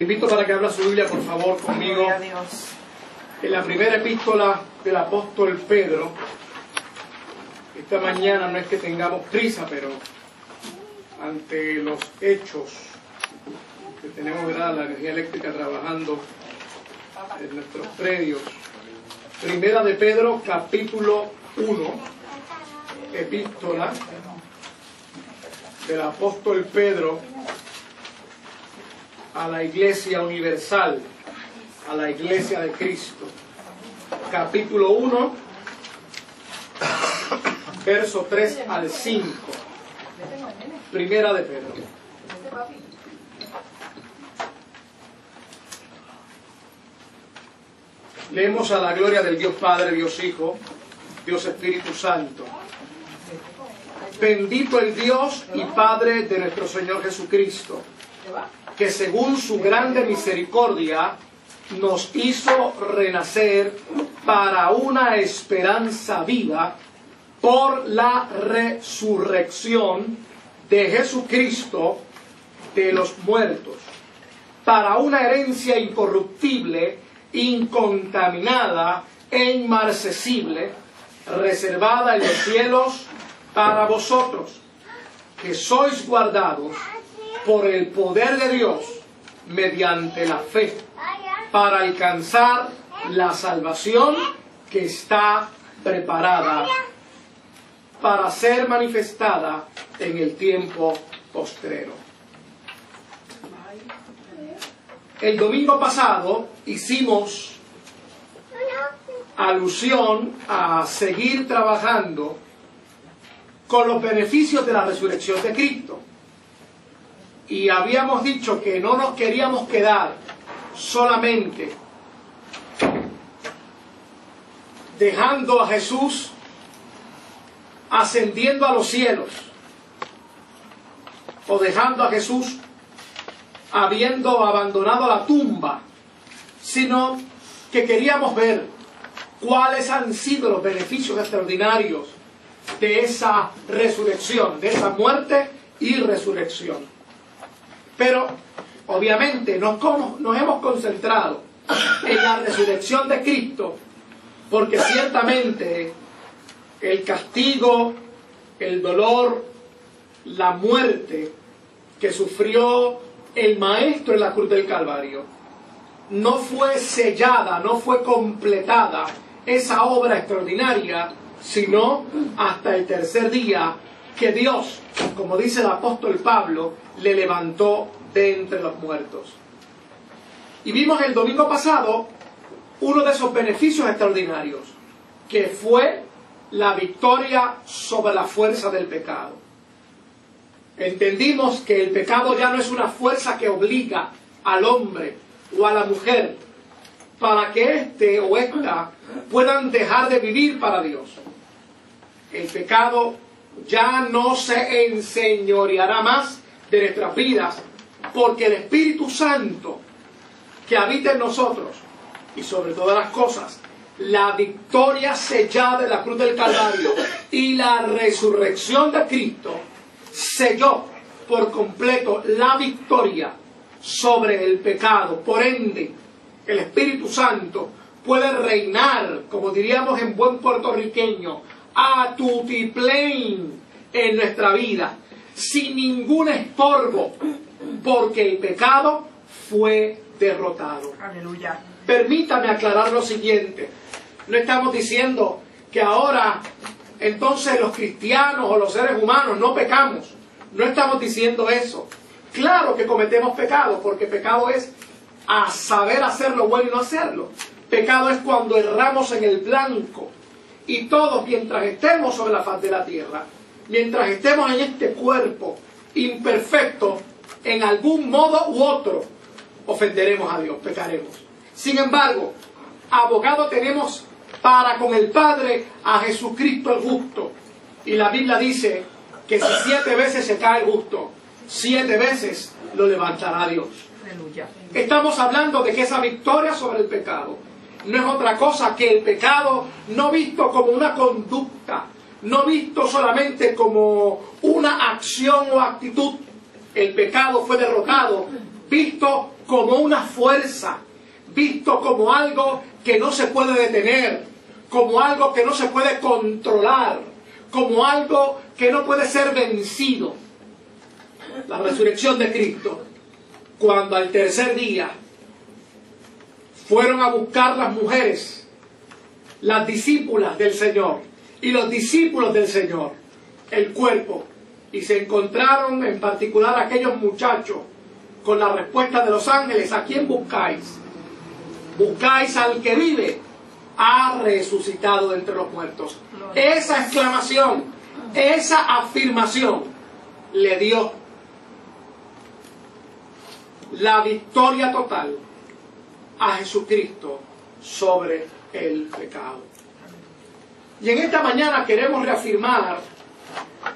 Invito para que abra su Biblia, por favor, conmigo, en la primera epístola del apóstol Pedro. Esta mañana no es que tengamos prisa, pero ante los hechos que tenemos, ¿verdad?, la energía eléctrica trabajando en nuestros predios. Primera de Pedro, capítulo 1, epístola del apóstol Pedro a la Iglesia Universal, a la Iglesia de Cristo. Capítulo 1, verso 3 al 5. Primera de Pedro. Leemos a la gloria del Dios Padre, Dios Hijo, Dios Espíritu Santo. Bendito el Dios y Padre de nuestro Señor Jesucristo, que según su grande misericordia nos hizo renacer para una esperanza viva por la resurrección de Jesucristo de los muertos, para una herencia incorruptible, incontaminada e inmarcesible, reservada en los cielos para vosotros, que sois guardados por el poder de Dios mediante la fe, para alcanzar la salvación que está preparada para ser manifestada en el tiempo postrero. El domingo pasado hicimos alusión a seguir trabajando con los beneficios de la resurrección de Cristo. Y habíamos dicho que no nos queríamos quedar solamente dejando a Jesús ascendiendo a los cielos, o dejando a Jesús habiendo abandonado la tumba, sino que queríamos ver cuáles han sido los beneficios extraordinarios de esa resurrección, de esa muerte y resurrección. Pero obviamente nos hemos concentrado en la resurrección de Cristo, porque ciertamente el castigo, el dolor, la muerte que sufrió el Maestro en la cruz del Calvario, no fue sellada, no fue completada esa obra extraordinaria, sino hasta el tercer día que Dios, como dice el apóstol Pablo, le levantó de entre los muertos. Y vimos el domingo pasado uno de esos beneficios extraordinarios, que fue la victoria sobre la fuerza del pecado. Entendimos que el pecado ya no es una fuerza que obliga al hombre o a la mujer para que éste o ésta puedan dejar de vivir para Dios. El pecado ya no se enseñoreará más de nuestras vidas, porque el Espíritu Santo que habita en nosotros, y sobre todas las cosas, la victoria sellada de la cruz del Calvario y la resurrección de Cristo, selló por completo la victoria sobre el pecado. Por ende, el Espíritu Santo puede reinar, como diríamos en buen puertorriqueño, a tutiplén en nuestra vida, sin ningún estorbo, porque el pecado fue derrotado. Aleluya. Permítame aclarar lo siguiente. No estamos diciendo que ahora entonces los cristianos o los seres humanos no pecamos. No estamos diciendo eso. Claro que cometemos pecado, porque pecado es a saber hacer lo bueno y no hacerlo. Pecado es cuando erramos en el blanco. Y todos, mientras estemos sobre la faz de la tierra, mientras estemos en este cuerpo imperfecto, en algún modo u otro, ofenderemos a Dios, pecaremos. Sin embargo, abogado tenemos para con el Padre a Jesucristo el justo. Y la Biblia dice que si 7 veces se cae el justo, 7 veces lo levantará Dios. Aleluya. Estamos hablando de que esa victoria sobre el pecado no es otra cosa que el pecado no visto como una conducta, no visto solamente como una acción o actitud. El pecado fue derrotado, visto como una fuerza, visto como algo que no se puede detener, como algo que no se puede controlar, como algo que no puede ser vencido. La resurrección de Cristo, cuando al tercer día fueron a buscar las mujeres, las discípulas del Señor y los discípulos del Señor, el cuerpo, y se encontraron en particular aquellos muchachos con la respuesta de los ángeles: ¿a quién buscáis? Buscáis al que vive, ha resucitado de entre los muertos. Esa exclamación, esa afirmación le dio la victoria total a Jesucristo sobre el pecado. Y en esta mañana queremos reafirmar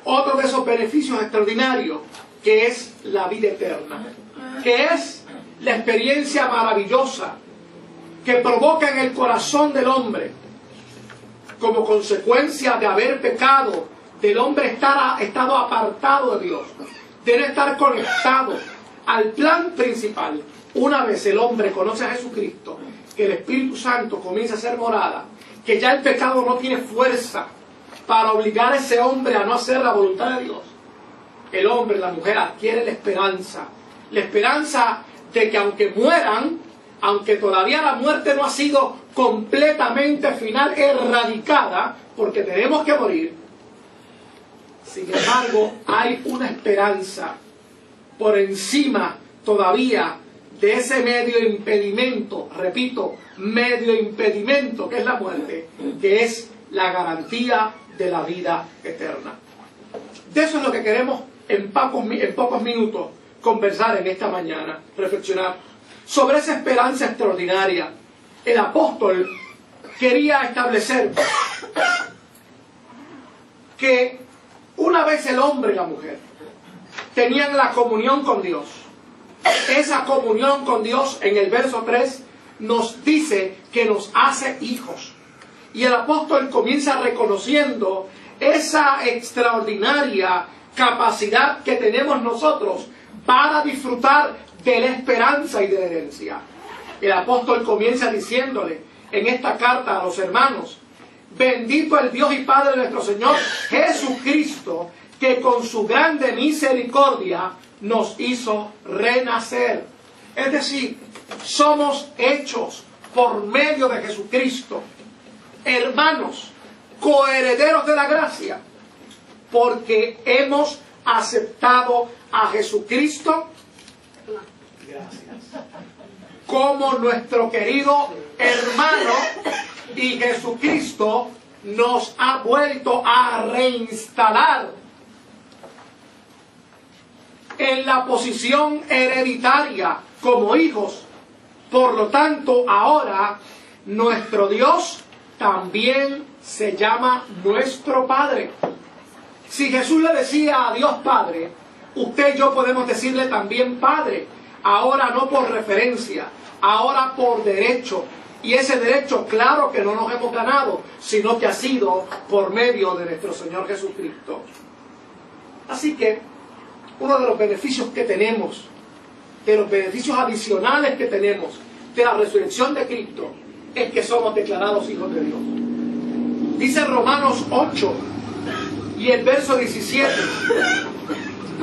otro de esos beneficios extraordinarios, que es la vida eterna, que es la experiencia maravillosa que provoca en el corazón del hombre, como consecuencia de haber pecado, del hombre estado apartado de Dios, de no estar conectado al plan principal. Una vez el hombre conoce a Jesucristo, que el Espíritu Santo comienza a hacer morada, que ya el pecado no tiene fuerza para obligar a ese hombre a no hacer la voluntad de Dios. El hombre, la mujer adquiere la esperanza de que aunque mueran, aunque todavía la muerte no ha sido completamente final, erradicada, porque tenemos que morir, sin embargo hay una esperanza por encima todavía de ese medio impedimento, repito, medio impedimento que es la muerte, que es la garantía de la vida eterna. De eso es lo que queremos en pocos minutos conversar en esta mañana, reflexionar sobre esa esperanza extraordinaria. El apóstol quería establecer que una vez el hombre y la mujer tenían la comunión con Dios, esa comunión con Dios en el verso 3 nos dice que nos hace hijos. Y el apóstol comienza reconociendo esa extraordinaria capacidad que tenemos nosotros para disfrutar de la esperanza y de la herencia. El apóstol comienza diciéndole en esta carta a los hermanos: bendito el Dios y Padre de nuestro Señor Jesucristo, que con su grande misericordia nos hizo renacer. Es decir, somos hechos por medio de Jesucristo, hermanos, coherederos de la gracia, porque hemos aceptado a Jesucristo como nuestro querido hermano, y Jesucristo nos ha vuelto a reinstalar en la posición hereditaria como hijos. Por lo tanto, ahora nuestro Dios también se llama nuestro Padre. Si Jesús le decía a Dios Padre, usted y yo podemos decirle también Padre. Ahora no por referencia, ahora por derecho. Y ese derecho, claro que no nos hemos ganado, sino que ha sido por medio de nuestro Señor Jesucristo. Así que uno de los beneficios que tenemos, de los beneficios adicionales que tenemos de la resurrección de Cristo, es que somos declarados hijos de Dios. Dice Romanos 8 y el verso 17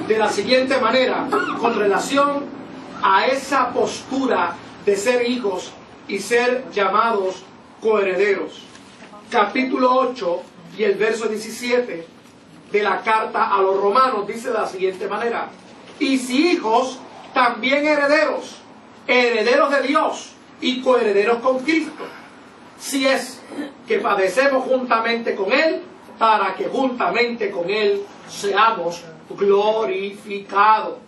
de la siguiente manera, con relación a esa postura de ser hijos y ser llamados coherederos. Capítulo 8 y el verso 17 de la carta a los romanos dice de la siguiente manera: y si hijos, también herederos, herederos de Dios y coherederos con Cristo, si es que padecemos juntamente con Él, para que juntamente con Él seamos glorificados.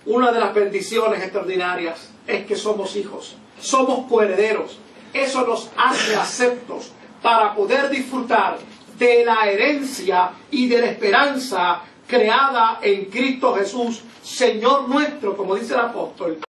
Una de las bendiciones extraordinarias es que somos hijos, somos coherederos. Eso nos hace aceptos para poder disfrutar de la herencia y de la esperanza creada en Cristo Jesús, Señor nuestro, como dice el apóstol.